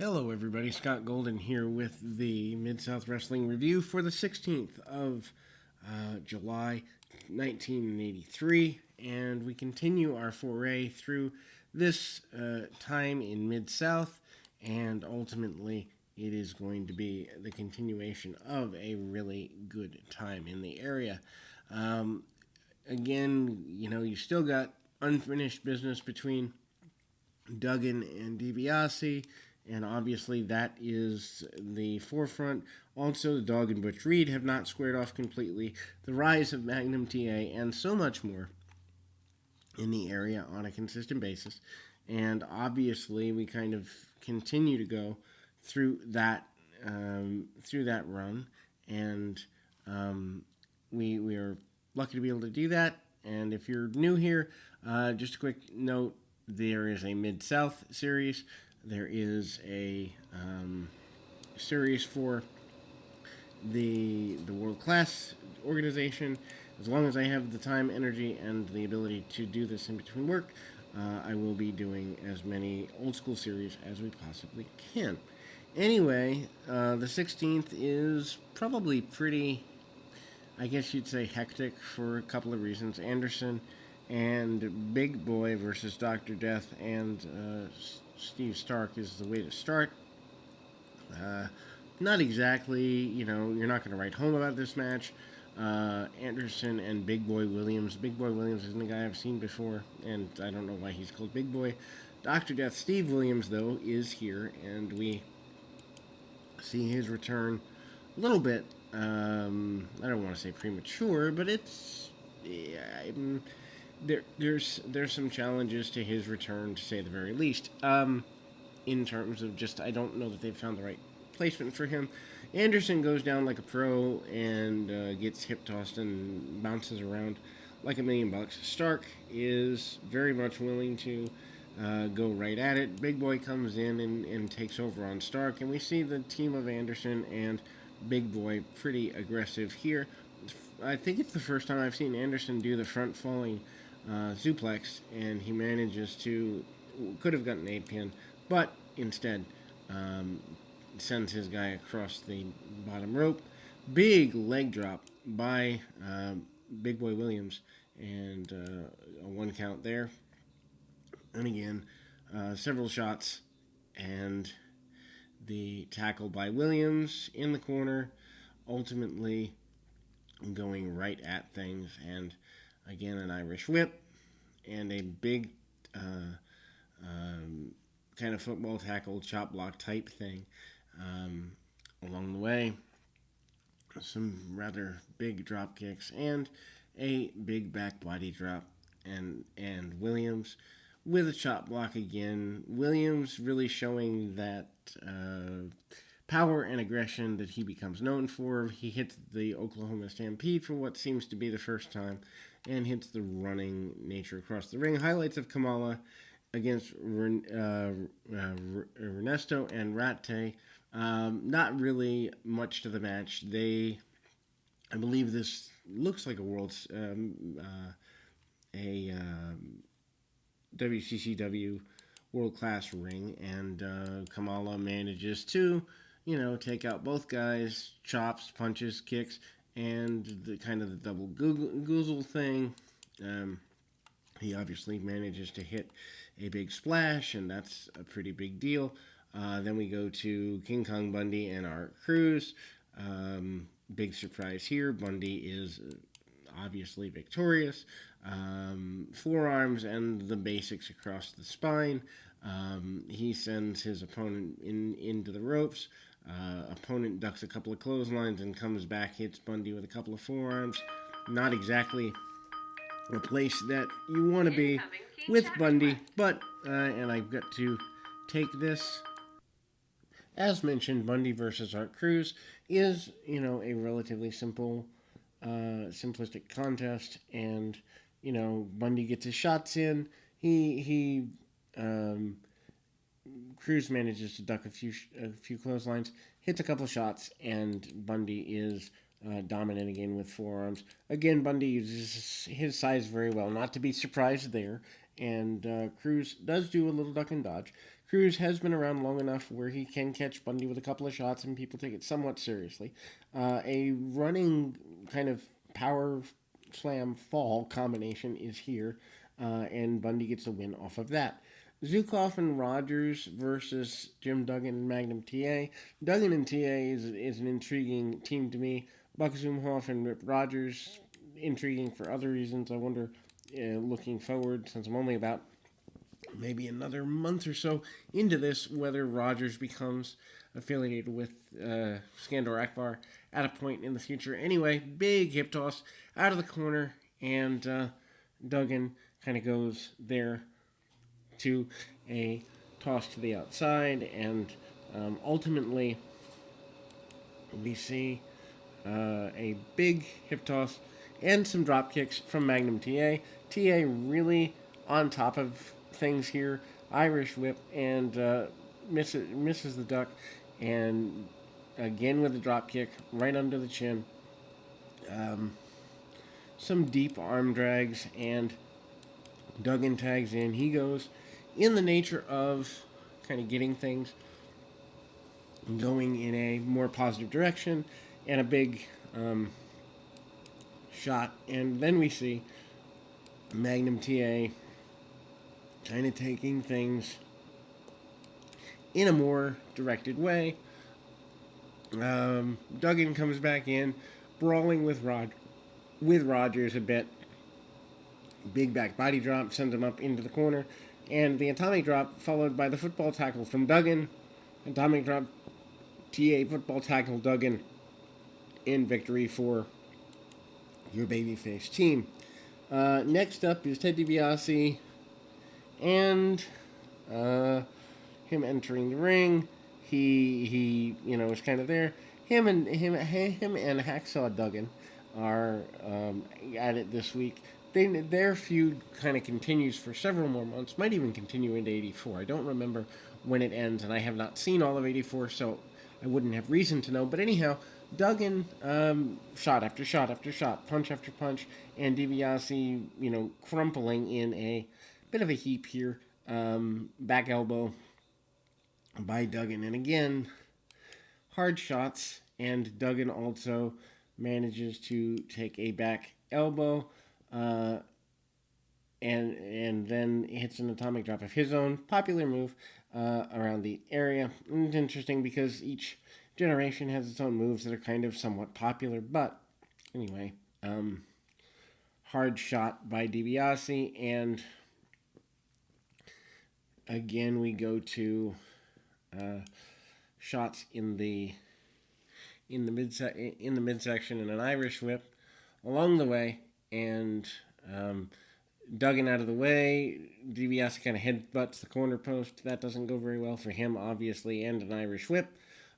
Hello, everybody. Scott Golden here with the Mid-South Wrestling Review for the 16th of July, 1983. And we continue our foray through this time in Mid-South. And ultimately, it is going to be the continuation of a really good time in the area. Again, you still got unfinished business between Duggan and DiBiase. And obviously that is the forefront. Also, the Dog and Butch Reed have not squared off completely. The rise of Magnum Ta and so much more in the area on a consistent basis. And obviously we kind of continue to go through that run. And we are lucky to be able to do that. And if you're new here, just a quick note, there is a Mid-South series. There is a series for the world-class organization. As long as I have the time, energy, and the ability to do this in between work, I will be doing as many old-school series as we possibly can. Anyway, the 16th is probably pretty, I guess you'd say, hectic for a couple of reasons. Anderson and Big Boy versus Dr. Death and Steve Stark is the way to start. Not exactly, you're not going to write home about this match. Anderson and Big Boy Williams. Big Boy Williams isn't a guy I've seen before, and I don't know why he's called Big Boy. Dr. Death Steve Williams, though, is here, and we see his return a little bit, I don't want to say premature, but it's, there's some challenges to his return, to say the very least. In terms of just, I don't know that they've found the right placement for him. Anderson goes down like a pro and gets hip tossed and bounces around like $1,000,000. Stark is very much willing to go right at it. Big Boy comes in and takes over on Stark, and we see the team of Anderson and Big Boy pretty aggressive here. I think it's the first time I've seen Anderson do the front falling suplex, and he manages to, could have gotten a pin, but instead sends his guy across the bottom rope. Big leg drop by Big Boy Williams, and a 1 count there. And again, several shots, and the tackle by Williams in the corner, ultimately going right at things, and again an Irish whip and a big kind of football tackle, chop block type thing along the way. Some rather big drop kicks and a big back body drop, and Williams with a chop block again. Williams really showing that power and aggression that he becomes known for. He hits the Oklahoma Stampede for what seems to be the first time, and hits the running nature across the ring. Highlights of Kamala against vsernesto and Ratte. Not really much to the match. I believe this looks like a WCCW world-class ring, and Kamala manages to, take out both guys, chops, punches, kicks, and the kind of the double goozle thing. He obviously manages to hit a big splash, and that's a pretty big deal. Then we go to King Kong Bundy and Art Cruz. Big surprise here. Bundy is obviously victorious. Forearms and the basics across the spine. He sends his opponent into the ropes. Opponent ducks a couple of clotheslines and comes back, hits Bundy with a couple of forearms. Not exactly a place that you want to be with Bundy, but, and I've got to take this. As mentioned, Bundy versus Art Cruz is, a relatively simple, simplistic contest, and, Bundy gets his shots in. Cruz manages to duck a few clotheslines, hits a couple of shots, and Bundy is dominant again with forearms. Again, Bundy uses his size very well, not to be surprised there, and Cruz does do a little duck and dodge. Cruz has been around long enough where he can catch Bundy with a couple of shots and people take it somewhat seriously. A running kind of power slam fall combination is here, and Bundy gets a win off of that. Zukov and Rogers versus Jim Duggan and Magnum Ta. Duggan and Ta is an intriguing team to me. Buck Zumhoff and Rip Rogers, intriguing for other reasons. I wonder, looking forward, since I'm only about maybe another month or so into this, whether Rogers becomes affiliated with Skandor Akbar at a point in the future. Anyway, big hip toss out of the corner, and Duggan kind of goes there to a toss to the outside, and ultimately we see a big hip toss and some drop kicks from Magnum Ta. Ta really on top of things here. Irish whip and misses the duck, and again with a drop kick right under the chin. Some deep arm drags, and Duggan tags in. He goes in the nature of kind of getting things going in a more positive direction, and a big shot. And then we see Magnum Ta kind of taking things in a more directed way. Duggan comes back in, brawling with Rogers a bit. Big back body drop sends him up into the corner, and the atomic drop followed by the football tackle from Duggan. Atomic drop, Ta football tackle Duggan in victory for your babyface team. Next up is Ted DiBiase and him entering the ring. He is kind of there. Him and Hacksaw Duggan are at it this week. Their feud kind of continues for several more months. Might even continue into '84. I don't remember when it ends, and I have not seen all of '84, so I wouldn't have reason to know. But anyhow, Duggan, shot after shot after shot, punch after punch, and DiBiase, crumpling in a bit of a heap here. Back elbow by Duggan, and again, hard shots, and Duggan also manages to take a back elbow, and then hits an atomic drop of his own, popular move around the area. And it's interesting because each generation has its own moves that are kind of somewhat popular, but anyway, hard shot by DiBiase, and again we go to shots in the midsection and an Irish whip along the way, and Duggan out of the way. DiBiase kind of headbutts the corner post. That doesn't go very well for him, obviously, and an Irish whip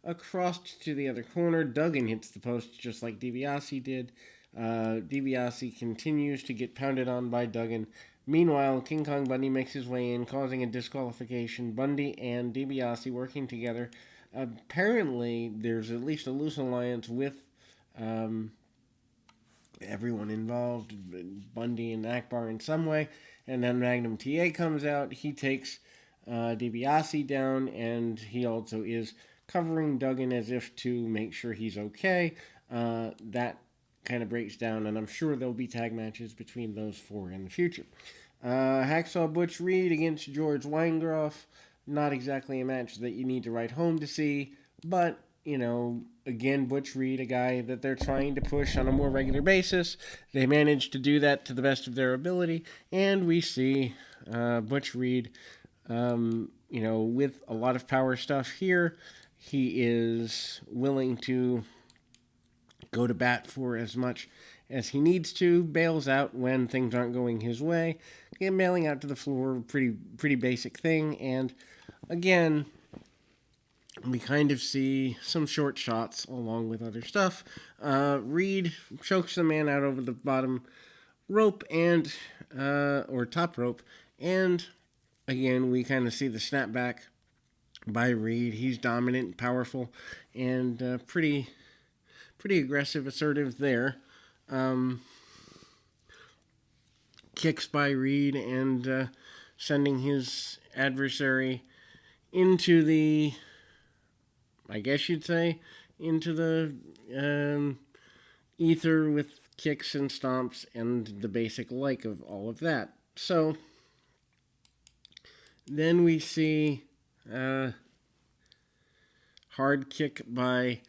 across to the other corner. Duggan hits the post just like DiBiase did. DiBiase continues to get pounded on by Duggan. Meanwhile, King Kong Bundy makes his way in, causing a disqualification. Bundy and DiBiase working together. Apparently, there's at least a loose alliance with everyone involved, Bundy and Akbar in some way. And then Magnum Ta comes out. He takes DiBiase down, and he also is covering Duggan as if to make sure he's okay. That kind of breaks down, and I'm sure there'll be tag matches between those four in the future. Hacksaw Butch Reed against George Weingroff. Not exactly a match that you need to write home to see, but, again, Butch Reed, a guy that they're trying to push on a more regular basis. They managed to do that to the best of their ability, and we see Butch Reed, with a lot of power stuff here. He is willing to go to bat for as much as he needs to, bails out when things aren't going his way. Again, bailing out to the floor, pretty basic thing. And again, we kind of see some short shots along with other stuff. Reed chokes the man out over the bottom rope or top rope, and again, we kind of see the snapback by Reed. He's dominant, powerful, and pretty aggressive, assertive there. Kicks by Reed and sending his adversary into the, I guess you'd say, into the ether with kicks and stomps and the basic like of all of that. So then we see hard kick by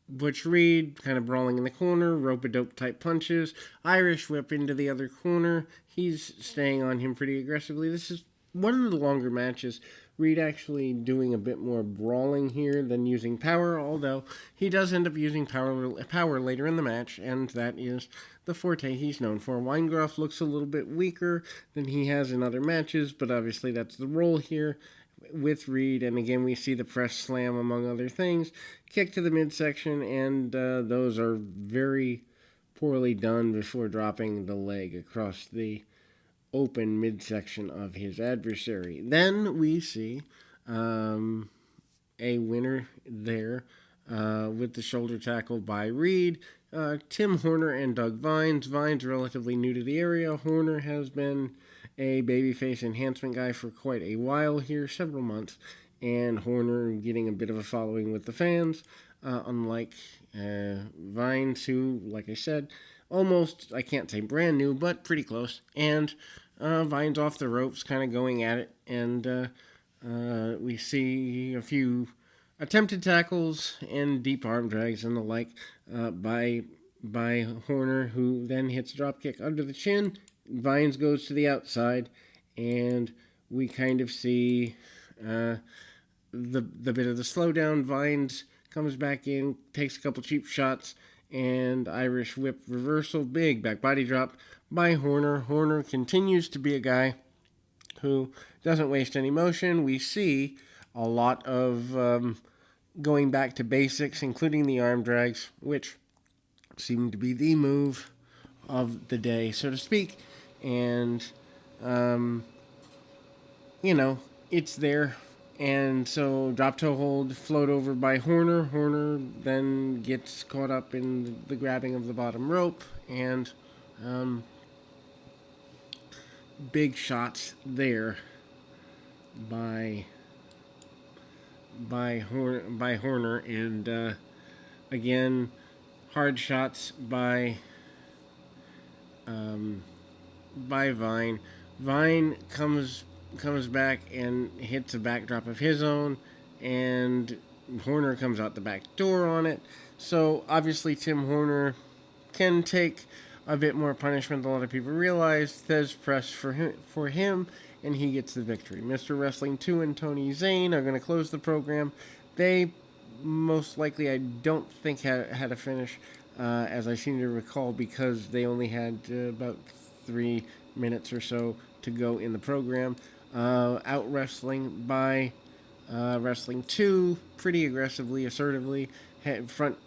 Butch Reed, kind of brawling in the corner, rope-a-dope type punches, Irish whip into the other corner. He's staying on him pretty aggressively. This is one of the longer matches. Reed actually doing a bit more brawling here than using power, although he does end up using power later in the match, and that is the forte he's known for. Weingroff looks a little bit weaker than he has in other matches, but obviously that's the role here with Reed, and again we see the press slam among other things, kick to the midsection, and those are very poorly done before dropping the leg across the open midsection of his adversary. Then we see a winner there with the shoulder tackle by Reed. Tim Horner and Doug Vines. Vines relatively new to the area. Horner has been a babyface enhancement guy for quite a while here, several months, and Horner getting a bit of a following with the fans, unlike Vines, who, like I said, almost, I can't say brand new, but pretty close, and Vines off the ropes, kind of going at it, and we see a few attempted tackles and deep arm drags and the like by Horner, who then hits a drop kick under the chin. Vines goes to the outside, and we kind of see the bit of the slowdown. Vines comes back in, takes a couple cheap shots, and Irish whip reversal, big back body drop by Horner. Horner continues to be a guy who doesn't waste any motion. We see a lot of going back to basics, including the arm drags, which seem to be the move of the day, so to speak. And, it's there. And so drop toe hold, float over by Horner. Horner then gets caught up in the grabbing of the bottom rope. And big shots there by Horner. And again, hard shots by Vine. Vine comes back and hits a backdrop of his own, and Horner comes out the back door on it. So obviously Tim Horner can take a bit more punishment than a lot of people realize. There's press for him, and he gets the victory. Mr. Wrestling 2 and Tony Zane are going to close the program. They most likely, I don't think, had a finish, as I seem to recall, because they only had about 3 minutes or so to go in the program. Out wrestling by Wrestling 2 pretty aggressively, assertively, front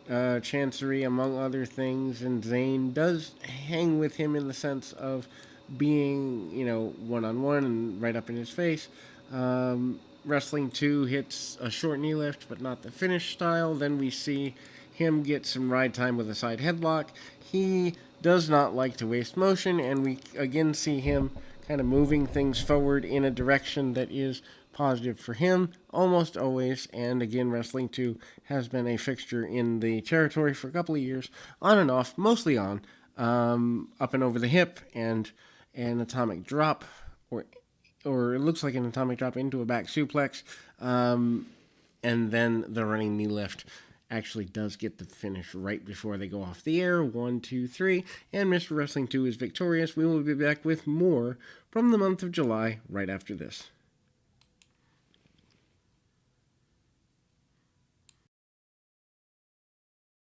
chancery among other things, and Zane does hang with him in the sense of being, one-on-one and right up in his face. Wrestling 2 hits a short knee lift, but not the finish style. Then we see him get some ride time with a side headlock. He does not like to waste motion, and we again see him kind of moving things forward in a direction that is positive for him almost always. And again, Wrestling 2 has been a fixture in the territory for a couple of years, on and off, mostly on, up and over the hip, and an atomic drop, or it looks like an atomic drop into a back suplex, and then the running knee lift actually does get the finish right before they go off the air. 1, 2, 3, and Mr. Wrestling 2 is victorious. We will be back with more from the month of July right after this.